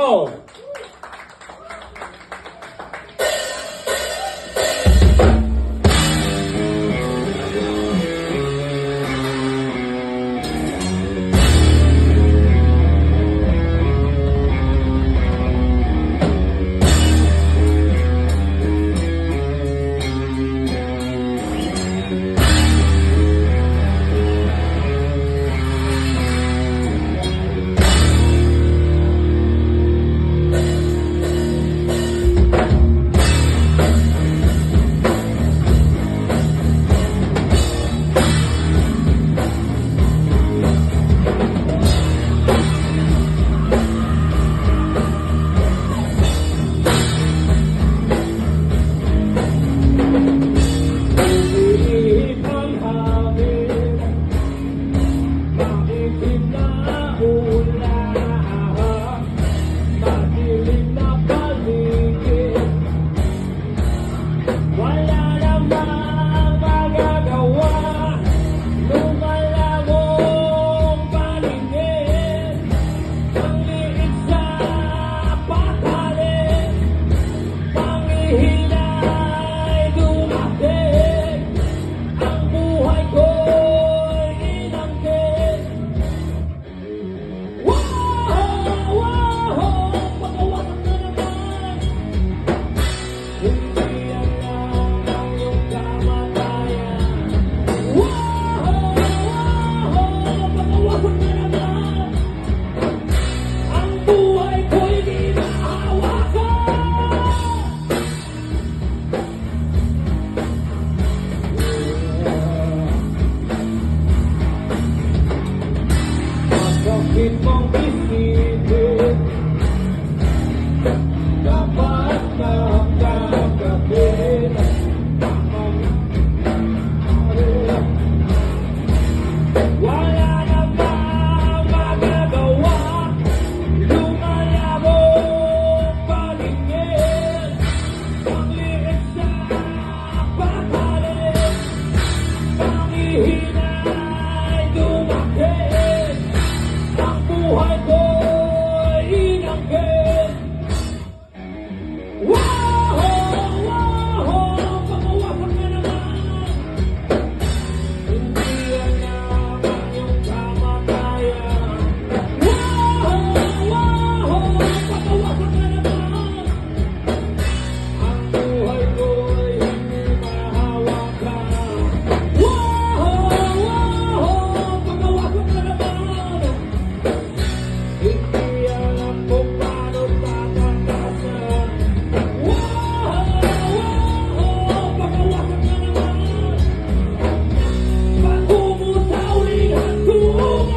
Go! Bakit mong isipin dapat na gagawin wala namang magagawa lumalabong palingin pangliit sa pakalit pangihinay dumating ang buhay ko'y inanggit. Wow! Wow! Pamawasan ka naman. Hindi yan naman yung kamatayan. Wow! Wow! Pamawasan ka naman. Ang buhay ko'y hindi mahawakan. Wow! Wow! Pamawasan ka naman. Hindi alam kung paano tatakasan. Wow! Pagawasan ka naman. Patungo sa uling hantungan.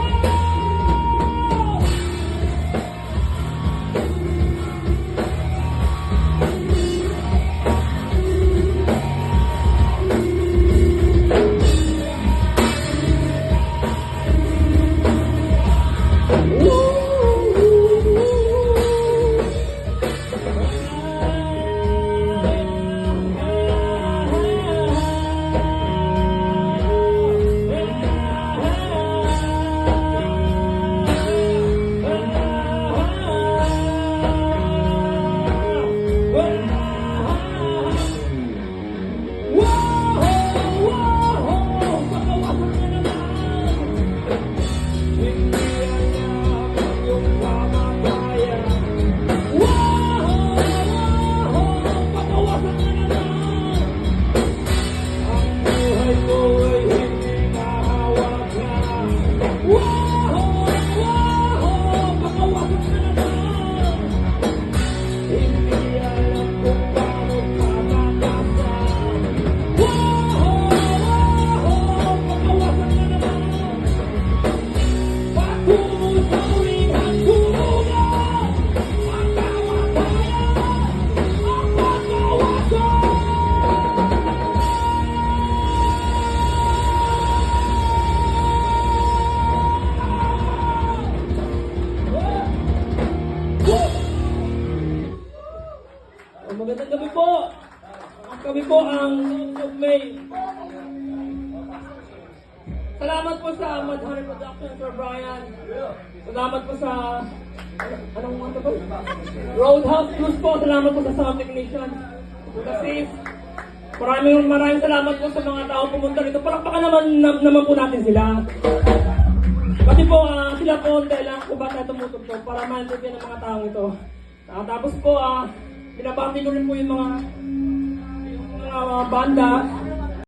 Magandang gabi po. Kami po ang May. Salamat po sa Madhari Production, Sir Brian. Salamat po sa... Anong ano ba? Roadhouse Blues po. Salamat po sa sound technician. Buda Safe. Maraming salamat po sa mga tao pumunta rito. Palakpakan naman po natin sila. Kasi po, sila po lang kung bakit tumutugtog para maintindihan ng mga taong ito. Tapos po, binabati ko rin po yung mga banda